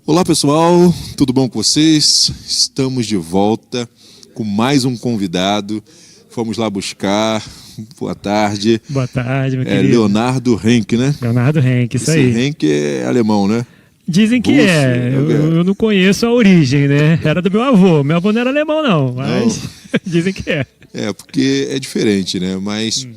Olá pessoal, tudo bom com vocês? Estamos de volta com mais um convidado. Fomos lá buscar. Boa tarde. Boa tarde, meu querido. Leonardo Henke, né? Leonardo Henke, isso Esse aí. Henke é alemão, né? Dizem que eu não conheço a origem, né? Era do meu avô. Meu avô não era alemão, não, mas dizem que é. É, porque é diferente, né? Mas.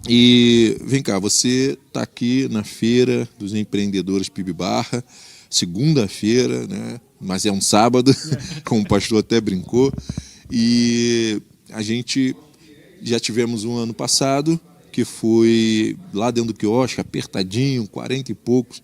E vem cá, você está aqui na Feira dos Empreendedores PIB Barra, segunda-feira, né? Mas é um sábado, como o pastor até brincou. E a gente já tivemos um ano passado, que foi lá dentro do quiosque, apertadinho, 40 e poucos,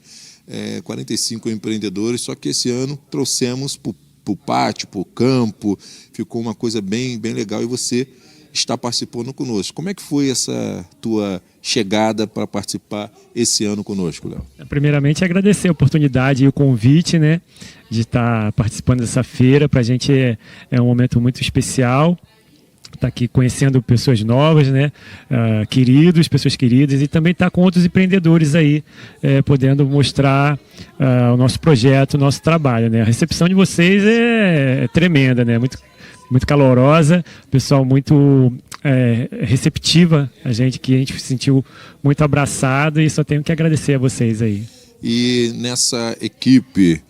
45 empreendedores, só que esse ano trouxemos para o pátio, para o campo, ficou uma coisa bem, bem legal e você está participando conosco. Como é que foi essa tua chegada para participar esse ano conosco, Léo? Primeiramente, agradecer a oportunidade e o convite, né, de estar participando dessa feira. Para a gente é um momento muito especial. Estar aqui conhecendo pessoas novas, né, pessoas queridas, e também estar com outros empreendedores aí, podendo mostrar o nosso projeto, o nosso trabalho, né. A recepção de vocês é tremenda, né, muito calorosa, pessoal muito receptiva, que a gente se sentiu muito abraçado e só tenho que agradecer a vocês aí. E nessa equipe,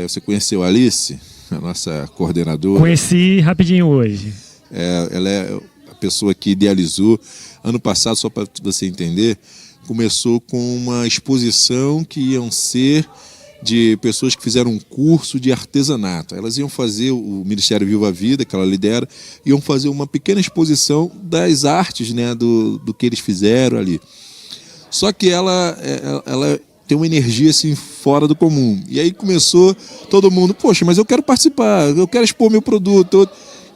você conheceu a Alice, a nossa coordenadora? Conheci rapidinho hoje. Ela é a pessoa que idealizou. Ano passado, só para você entender, começou com uma exposição que iam ser de pessoas que fizeram um curso de artesanato. Elas iam fazer, o Ministério Viva a Vida, que ela lidera, iam fazer uma pequena exposição das artes, né, do que eles fizeram ali. Só que ela tem uma energia assim fora do comum. E aí começou todo mundo, poxa, mas eu quero participar, eu quero expor meu produto.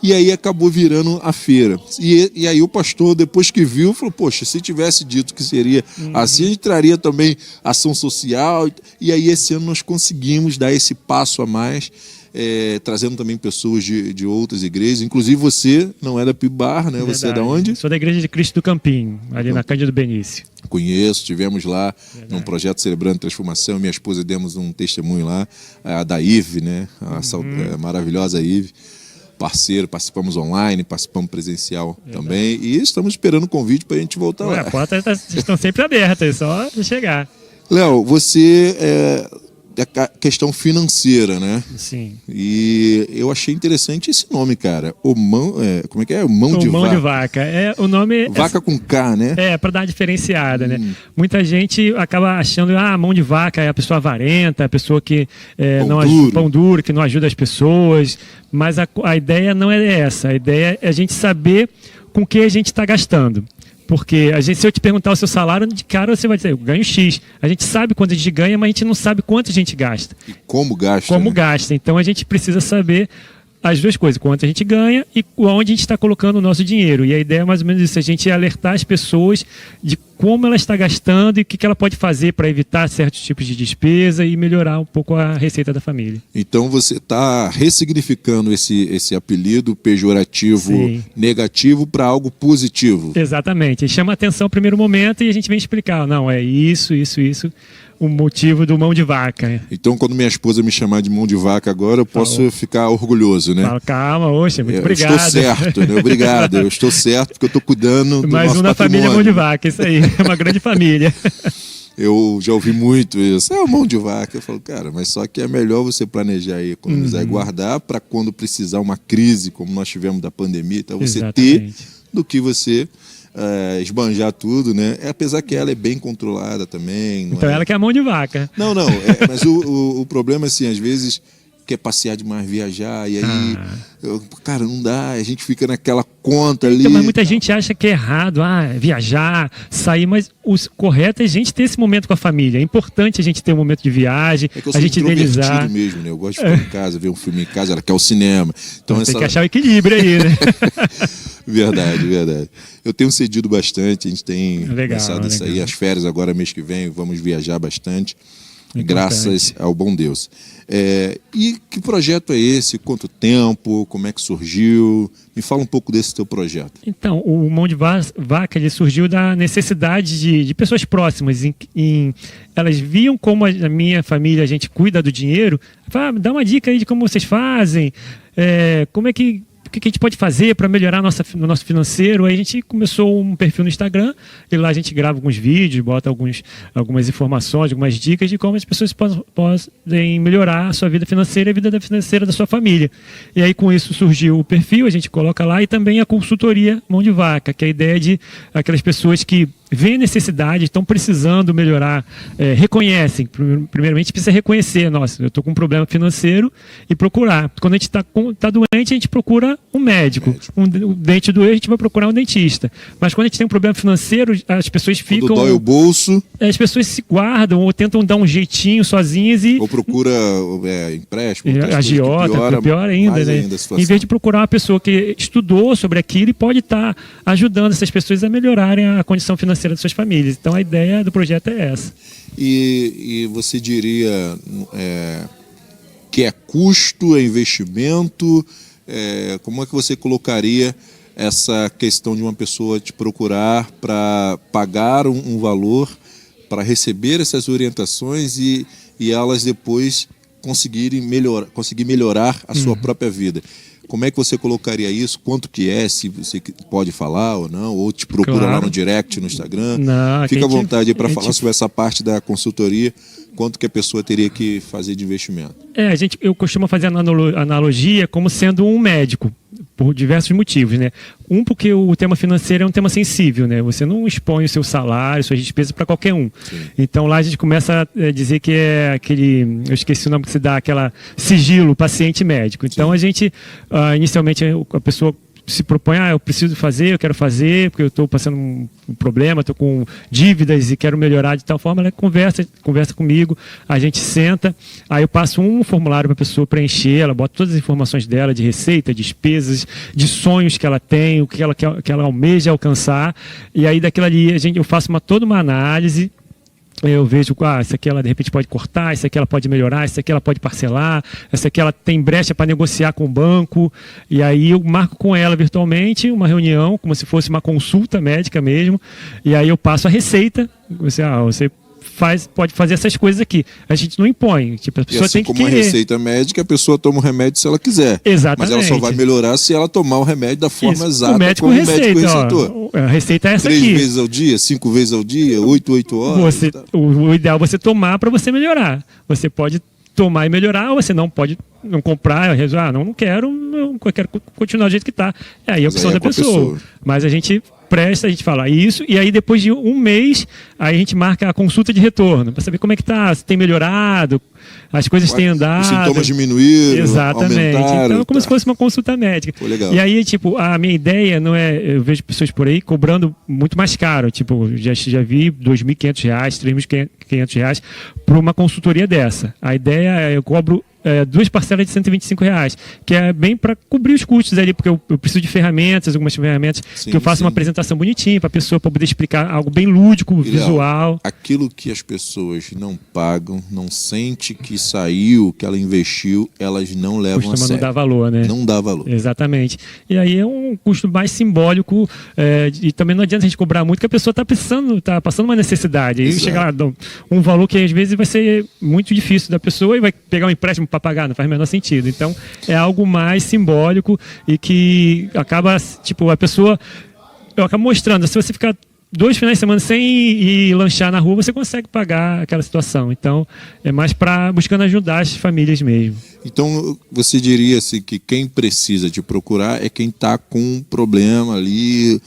E aí acabou virando a feira. E aí o pastor, depois que viu, falou, poxa, se tivesse dito que seria assim, a gente traria também ação social. E aí esse ano nós conseguimos dar esse passo a mais, trazendo também pessoas de outras igrejas. Inclusive você não é da PIB Barra, né? Verdade. Você é da onde? Sou da Igreja de Cristo do Campinho, ali na Cândido Benício. Conheço, tivemos lá num projeto Celebrando Transformação, minha esposa demos um testemunho lá, a da Ive, né? A maravilhosa Ive. Parceiro, participamos online, participamos presencial também, e estamos esperando o convite para a gente voltar lá. As portas estão sempre abertas, é só chegar. Léo, você é a questão financeira, né? Sim. E eu achei interessante esse nome, cara. Como é que é? Mão de vaca. De vaca. O nome vaca com K, né? Para dar uma diferenciada, né? Muita gente acaba achando, mão de vaca é a pessoa avarenta, a pessoa que pão duro, que não ajuda as pessoas. Mas a ideia não é essa. A ideia é a gente saber com o que a gente está gastando. Porque se eu te perguntar o seu salário, de cara você vai dizer, eu ganho X. A gente sabe quanto a gente ganha, mas a gente não sabe quanto a gente gasta. E como gasta. Como gasta. Então a gente precisa saber as duas coisas, quanto a gente ganha e onde a gente está colocando o nosso dinheiro. E a ideia é mais ou menos isso, a gente alertar as pessoas de como ela está gastando e o que ela pode fazer para evitar certos tipos de despesa e melhorar um pouco a receita da família. Então você está ressignificando esse apelido pejorativo, negativo, para algo positivo. Exatamente. E chama a atenção no primeiro momento e a gente vem explicar, não, é isso, o motivo do mão de vaca. Então, quando minha esposa me chamar de mão de vaca agora, eu posso ficar orgulhoso, né? Fala, calma, muito obrigado. Eu estou certo, né? Obrigado. Eu estou certo porque eu estou cuidando do Mais nosso da patrimônio. família mão de vaca, isso aí. É uma grande família. Eu já ouvi muito isso. É o mão de vaca. Eu falo, cara, mas só que é melhor você planejar e economizar e guardar para quando precisar uma crise, como nós tivemos da pandemia, então você ter do que você esbanjar tudo, né? Apesar que ela é bem controlada também. Então ela que é a mão de vaca. Não, mas o problema é assim, às vezes quer passear demais, viajar, e aí, cara, não dá, a gente fica naquela conta ali. Então, mas muita gente acha que é errado, viajar, sair, mas o correto é a gente ter esse momento com a família. É importante a gente ter um momento de viagem, que eu sou a gente indenizar. Mesmo, né? Eu gosto de ficar em casa, ver um filme em casa, ela quer o cinema. Então tem que achar o equilíbrio aí, né? Verdade. Eu tenho cedido bastante, a gente tem pensado nisso aí. As férias agora, mês que vem, vamos viajar bastante. graças ao bom Deus. E que projeto é esse? Quanto tempo? Como é que surgiu? Me fala um pouco desse teu projeto. Então, o Mão de Vaca ele surgiu da necessidade de pessoas próximas. Elas viam como a minha família, a gente cuida do dinheiro. Fala, dá uma dica aí de como vocês fazem, como é que... O que a gente pode fazer para melhorar no nosso financeiro? Aí a gente começou um perfil no Instagram e lá a gente grava alguns vídeos, bota algumas informações, algumas dicas de como as pessoas podem melhorar a sua vida financeira e a vida financeira da sua família. E aí com isso surgiu o perfil, a gente coloca lá e também a consultoria Mão de Vaca, que é a ideia de aquelas pessoas que veem necessidade, estão precisando melhorar, reconhecem. Primeiramente precisa reconhecer, nossa, eu estou com um problema financeiro e procurar. Quando a gente está doente, a gente procura um médico. O dente doer, a gente vai procurar um dentista. Mas quando a gente tem um problema financeiro, as pessoas ficam... Quando dói o bolso... As pessoas se guardam ou tentam dar um jeitinho sozinhas e... Ou procura empréstimo. Agiota, pior ainda, né? Em vez de procurar uma pessoa que estudou sobre aquilo e pode estar ajudando essas pessoas a melhorarem a condição financeira das suas famílias. Então a ideia do projeto é essa. E você diria que é custo, é investimento? Como é que você colocaria essa questão de uma pessoa te procurar para pagar um valor, para receber essas orientações e elas depois conseguir melhorar a sua própria vida? Como é que você colocaria isso? Quanto que é? Se você pode falar ou não? Ou te procura lá no direct, no Instagram? Não, fica à vontade aí para falar sobre essa parte da consultoria. Quanto que a pessoa teria que fazer de investimento? Eu costumo fazer a analogia como sendo um médico, por diversos motivos, né? Porque o tema financeiro é um tema sensível, né? Você não expõe o seu salário, suas despesas para qualquer um. Sim. Então lá a gente começa a dizer que é aquele, eu esqueci o nome que se dá, aquela sigilo paciente médico. Então a gente, inicialmente a pessoa se propõe, eu preciso fazer, eu quero fazer, porque eu estou passando um problema, estou com dívidas e quero melhorar de tal forma, ela conversa comigo, a gente senta, aí eu passo um formulário para a pessoa preencher, ela bota todas as informações dela, de receita, despesas, de sonhos que ela tem, o que ela almeja alcançar, e aí daquilo ali eu faço toda uma análise. Eu vejo, isso aqui ela de repente pode cortar, isso aqui ela pode melhorar, isso aqui ela pode parcelar, isso aqui ela tem brecha para negociar com o banco, e aí eu marco com ela virtualmente uma reunião, como se fosse uma consulta médica mesmo, e aí eu passo a receita, você pode fazer essas coisas aqui. A gente não impõe. Tipo, a pessoa tem que querer. Como a receita médica, a pessoa toma o remédio se ela quiser. Exatamente. Mas ela só vai melhorar se ela tomar o remédio da forma exata o médico como receita, o médico receitou. A receita é essa 3 aqui. 3 vezes ao dia, 5 vezes ao dia, 8 horas. O ideal é você tomar para você melhorar. Você pode tomar e melhorar, ou você não pode não comprar, não quero, eu quero continuar do jeito que está. Aí a opção da pessoa. Mas a gente fala isso, e aí depois de um mês, aí a gente marca a consulta de retorno, para saber como é que está, se tem melhorado, as coisas têm andado. Os sintomas diminuíram, exatamente. aumentaram. Então é como se fosse uma consulta médica. Pô, legal. E aí, a minha ideia não é, eu vejo pessoas por aí cobrando muito mais caro, já vi R$2.500, R$3.500 por uma consultoria dessa. A ideia é, eu cobro 2 parcelas de R$125, que é bem para cobrir os custos ali, porque eu preciso de algumas ferramentas, que eu faço uma apresentação bonitinha para a pessoa poder explicar algo bem lúdico, visual. Aquilo que as pessoas não pagam, não sente que saiu, que ela investiu, elas não levam a sério. Não dá valor, né? Não dá valor. Exatamente. E aí é um custo mais simbólico, e também não adianta a gente cobrar muito, que a pessoa está precisando, está passando uma necessidade. Aí chega lá, um valor que às vezes vai ser muito difícil da pessoa e vai pegar um empréstimo para pagar, não faz o menor sentido. Então, é algo mais simbólico e que acaba, a pessoa... Eu acabo mostrando, se você ficar 2 finais de semana sem ir lanchar na rua, você consegue pagar aquela situação. Então, é mais buscando ajudar as famílias mesmo. Então, você diria assim, que quem precisa te procurar é quem está com um problema ali,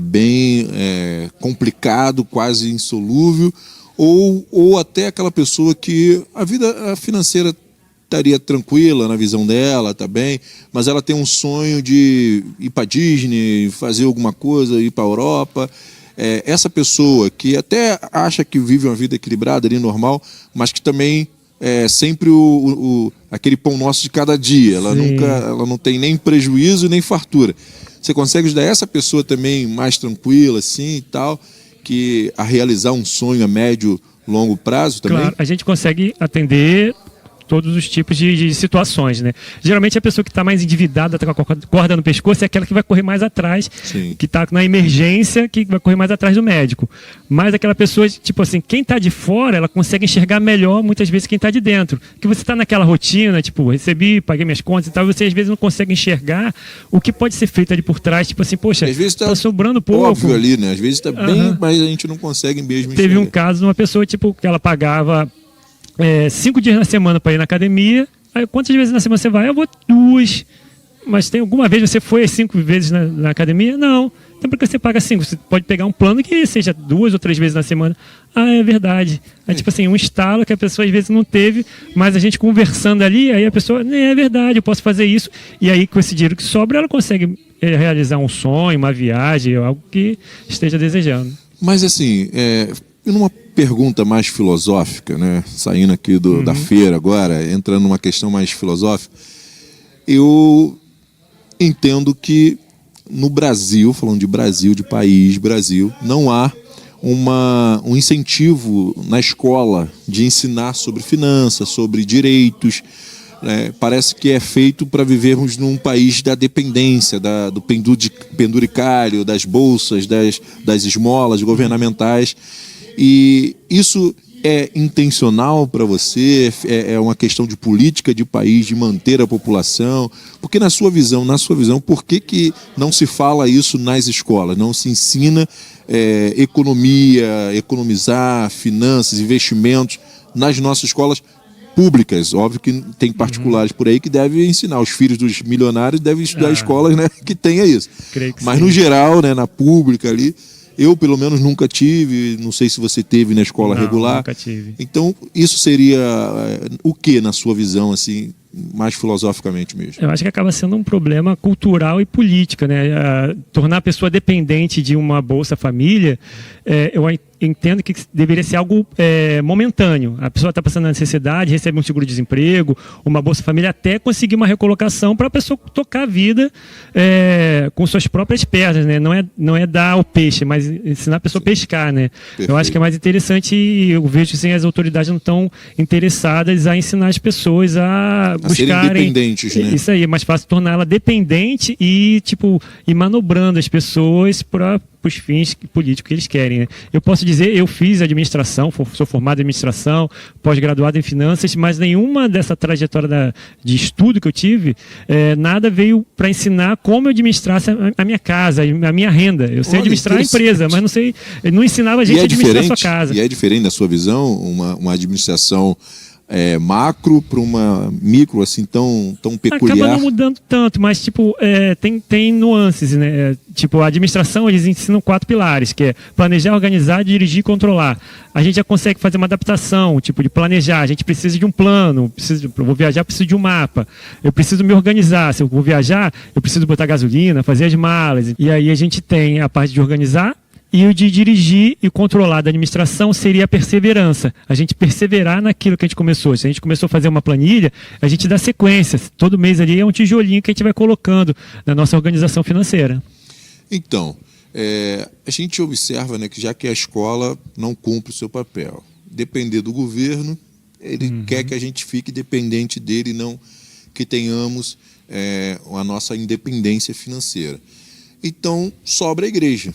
bem complicado, quase insolúvel, ou até aquela pessoa que a vida financeira estaria tranquila na visão dela, tá bem, mas ela tem um sonho de ir para Disney, fazer alguma coisa, ir para a Europa. Essa pessoa que até acha que vive uma vida equilibrada ali, normal, mas que também é sempre aquele pão nosso de cada dia. Ela não tem nem prejuízo nem fartura. Você consegue ajudar essa pessoa também mais tranquila assim e tal, que a realizar um sonho a médio longo prazo também? Claro, a gente consegue atender todos os tipos de situações, né? Geralmente a pessoa que está mais endividada, está com a corda no pescoço, é aquela que vai correr mais atrás, Sim. que está na emergência, que vai correr mais atrás do médico. Mas aquela pessoa, tipo assim, quem está de fora, ela consegue enxergar melhor, muitas vezes, quem está de dentro. Porque você está naquela rotina, tipo, recebi, paguei minhas contas e tal, você às vezes não consegue enxergar o que pode ser feito ali por trás, tipo assim, poxa, às vezes está sobrando pouco. Óbvio ali, né? Às vezes está bem, mas a gente não consegue mesmo Teve um enxergar. caso de uma pessoa, tipo, que ela pagava 5 dias na semana para ir na academia. Aí, quantas vezes na semana você vai? Eu vou 2. Mas tem alguma vez você foi as 5 vezes na academia? Não. Então por que você paga 5? Você pode pegar um plano que seja 2 ou 3 vezes na semana. Ah, é verdade. É tipo assim, um estalo que a pessoa às vezes não teve, mas a gente conversando ali, aí a pessoa, é verdade, eu posso fazer isso. E aí com esse dinheiro que sobra, ela consegue realizar um sonho, uma viagem, algo que esteja desejando. Mas assim, numa pergunta mais filosófica, né? Saindo aqui da feira agora, entrando numa questão mais filosófica, eu entendo que no Brasil, falando de Brasil, de país Brasil, não há um incentivo na escola de ensinar sobre finanças, sobre direitos. Parece que é feito para vivermos num país da dependência, do penduricário, das bolsas, das esmolas governamentais. E isso é intencional para você? É uma questão de política de país, de manter a população? Porque na sua visão, por que não se fala isso nas escolas? Não se ensina economia, economizar, finanças, investimentos nas nossas escolas públicas? Óbvio que tem particulares por aí que devem ensinar. Os filhos dos milionários devem estudar escolas, né, que tenha isso. Mas sim. No geral, né, na pública ali, eu, pelo menos, nunca tive, não sei se você teve na escola regular. Nunca tive. Então, isso seria o que, na sua visão, assim, mais filosoficamente mesmo? Eu acho que acaba sendo um problema cultural e política, né? Tornar a pessoa dependente de uma Bolsa Família, eu entendo que deveria ser algo momentâneo. A pessoa está passando necessidade, recebe um seguro-desemprego, uma Bolsa Família, até conseguir uma recolocação para a pessoa tocar a vida com suas próprias pernas, né? Não é dar o peixe, mas ensinar a pessoa a pescar, né? Perfeito. Eu acho que é mais interessante, e eu vejo que as autoridades não estão interessadas a ensinar as pessoas a buscarem... serem independentes, né? Isso aí, é mais fácil torná-la dependente e, ir manobrando as pessoas para os fins políticos que eles querem, né? Eu posso dizer, eu fiz administração, sou formado em administração, pós-graduado em finanças, mas nenhuma dessa trajetória de estudo que eu tive, nada veio para ensinar como eu administrasse a minha casa, a minha renda. Eu sei administrar a empresa, mas não ensinava a gente a administrar a sua casa. E é diferente da sua visão, uma administração macro para uma micro, assim, tão peculiar? Acaba não mudando tanto, mas tem nuances, né? A administração, eles ensinam 4 pilares, que é planejar, organizar, dirigir e controlar. A gente já consegue fazer uma adaptação, de planejar. A gente precisa de um plano, eu vou viajar, preciso de um mapa. Eu preciso me organizar. Se eu vou viajar, eu preciso botar gasolina, fazer as malas. E aí a gente tem a parte de organizar, e o de dirigir e controlar da administração seria a perseverança. A gente perseverar naquilo que a gente começou. Se a gente começou a fazer uma planilha, a gente dá sequência. Todo mês ali é um tijolinho que a gente vai colocando na nossa organização financeira. Então, a gente observa, né, que já que a escola não cumpre o seu papel, depender do governo, ele quer que a gente fique dependente dele, não que tenhamos a nossa independência financeira. Então, sobra a igreja.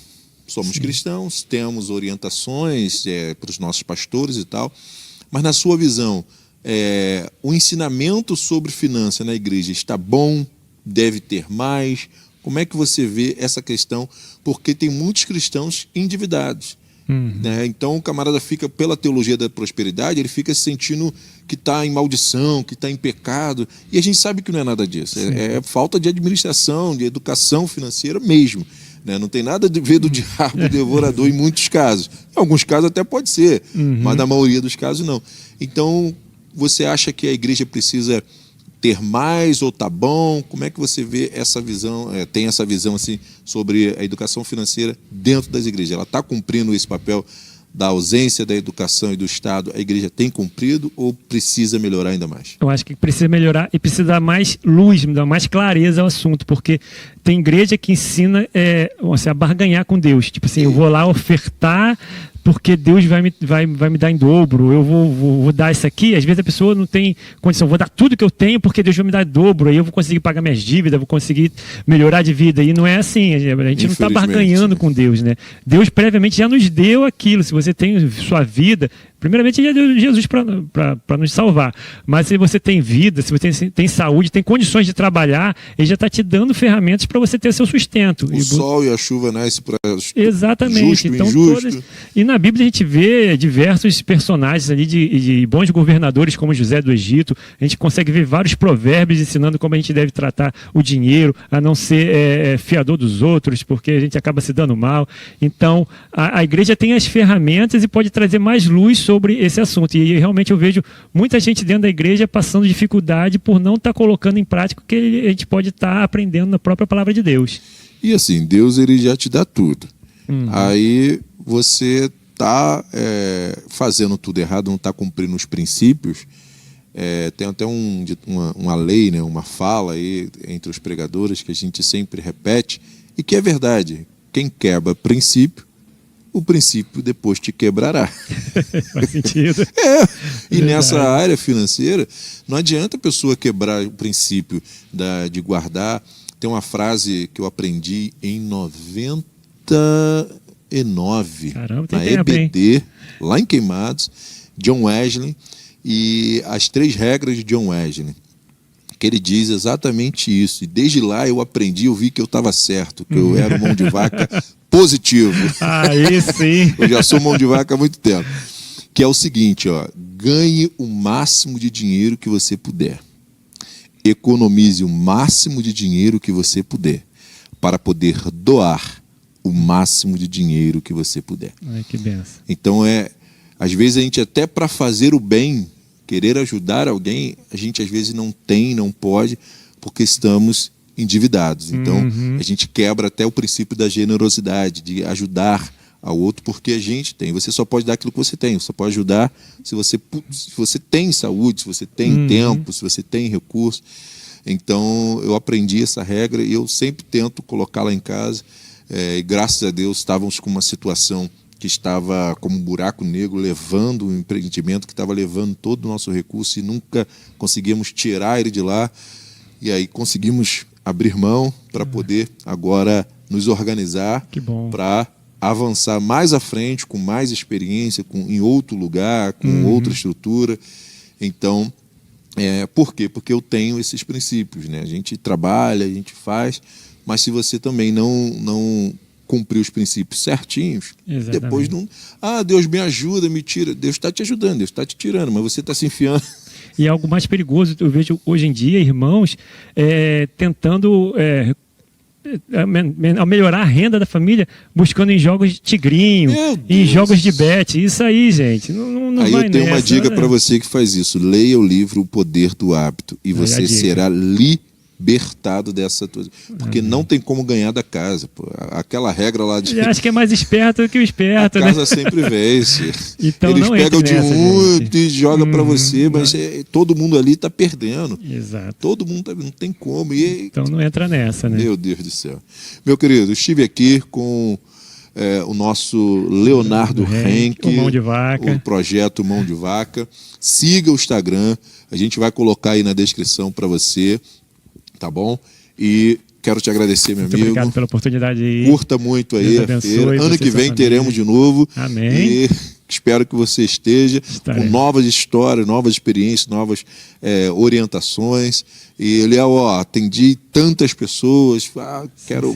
Somos cristãos, temos orientações para os nossos pastores e tal, mas na sua visão, o ensinamento sobre finanças na igreja está bom? Deve ter mais? Como é que você vê essa questão? Porque tem muitos cristãos endividados. Né? Então o camarada fica, pela teologia da prosperidade, ele fica se sentindo que está em maldição, que está em pecado, e a gente sabe que não é nada disso. É falta de administração, de educação financeira mesmo. Não tem nada a ver do diabo devorador em muitos casos. Em alguns casos até pode ser, mas na maioria dos casos não. Então, você acha que a igreja precisa ter mais ou tá bom? Como é que você vê essa visão, tem essa visão assim, sobre a educação financeira dentro das igrejas? Ela está cumprindo esse papel da ausência da educação e do Estado? A igreja tem cumprido ou precisa melhorar ainda mais? Eu acho que precisa melhorar e precisa dar mais luz, dar mais clareza ao assunto, porque tem igreja que ensina a barganhar com Deus. Eu vou lá ofertar porque Deus vai me dar em dobro, eu vou dar isso aqui. Às vezes a pessoa não tem condição, vou dar tudo que eu tenho porque Deus vai me dar em dobro, aí eu vou conseguir pagar minhas dívidas, vou conseguir melhorar de vida. E não é assim, a gente não está barganhando com Deus, né? Deus previamente já nos deu aquilo. Se você tem sua vida, primeiramente ele deu Jesus para nos salvar, mas se você tem vida, se você tem saúde, tem condições de trabalhar, ele já está te dando ferramentas para você ter seu sustento. O sol e a chuva nascem para exatamente. Justo, então, injusto. E na Bíblia a gente vê diversos personagens ali de bons governadores como José do Egito. A gente consegue ver vários provérbios ensinando como a gente deve tratar o dinheiro, a não ser fiador dos outros, porque a gente acaba se dando mal. Então a igreja tem as ferramentas e pode trazer mais luz sobre esse assunto. E realmente eu vejo muita gente dentro da igreja passando dificuldade por não estar colocando em prática o que a gente pode estar aprendendo na própria palavra de Deus. E assim, Deus ele já te dá tudo. Aí você está fazendo tudo errado, não está cumprindo os princípios. Tem até uma lei, né, uma fala aí entre os pregadores que a gente sempre repete e que é verdade. Quem quebra princípio, o princípio depois te quebrará. Faz sentido. E nessa área financeira, não adianta a pessoa quebrar o princípio de guardar. Tem uma frase que eu aprendi em 99, caramba, na tempo, EBD, hein? lá em Queimados, John Wesley, e as 3 regras de John Wesley, que ele diz exatamente isso. E desde lá eu aprendi, eu vi que eu estava certo, que eu era um mão de vaca positivo. Aí sim. Eu já sou mão de vaca há muito tempo. Que é o seguinte, ó, ganhe o máximo de dinheiro que você puder. Economize o máximo de dinheiro que você puder, para poder doar o máximo de dinheiro que você puder. Ai, que benção. Então, às vezes a gente até para fazer o bem, querer ajudar alguém, a gente às vezes não tem, não pode, porque estamos endividados. Então, a gente quebra até o princípio da generosidade, de ajudar ao outro, porque a gente tem. Você só pode dar aquilo que você tem, você só pode ajudar se você tem saúde, se você tem tempo, se você tem recurso. Então, eu aprendi essa regra e eu sempre tento colocá-la em casa. E graças a Deus, estávamos com uma situação que estava como um buraco negro, levando um empreendimento que estava levando todo o nosso recurso e nunca conseguimos tirar ele de lá. E aí conseguimos abrir mão para poder agora nos organizar para avançar mais à frente, com mais experiência, em outro lugar, com outra estrutura. Então, por quê? Porque eu tenho esses princípios, né? A gente trabalha, a gente faz, mas se você também não cumprir os princípios certinhos, exatamente, depois não... Deus me ajuda, me tira. Deus está te ajudando, Deus está te tirando, mas você está se enfiando. E algo mais perigoso, eu vejo hoje em dia, irmãos, tentando melhorar a renda da família, buscando em jogos de tigrinho, em jogos de bet. Isso aí, gente, não aí vai eu tenho nessa, uma dica para você que faz isso. Leia o livro O Poder do Hábito e você será libertado dessa coisa. Porque não tem como ganhar da casa. Pô. Aquela regra lá de... Eu acho que é mais esperto do que o esperto, a casa né? sempre vence. Então, eles pegam de gente. E jogam para você, mas todo mundo ali está perdendo. Exato. Todo mundo não tem como. Então não entra nessa, né? Meu Deus do céu. Meu querido, estive aqui com o nosso Leonardo Henke, o Mão de Vaca. o projeto Mão de Vaca. Siga o Instagram, a gente vai colocar aí na descrição para você, tá bom? E quero te agradecer, meu amigo. Obrigado pela oportunidade aí. Curta muito aí a feira. Ano que vem teremos de novo. Amém. E espero que você esteja com novas histórias, novas experiências, novas orientações. E, Léo, atendi tantas pessoas.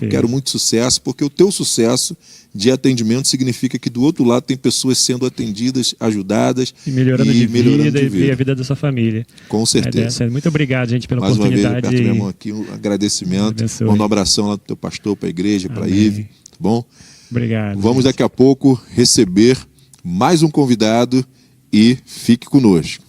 Quero muito sucesso, porque o teu sucesso de atendimento significa que do outro lado tem pessoas sendo atendidas, ajudadas e melhorando de vida e a vida da sua família. Com certeza. Muito obrigado, gente, pela mais oportunidade. Mais uma vez, minha mão aqui, um agradecimento. Manda um abração lá do teu pastor, para a igreja, para a Ive. Tá bom? Obrigado. Vamos daqui a pouco receber mais um convidado e fique conosco.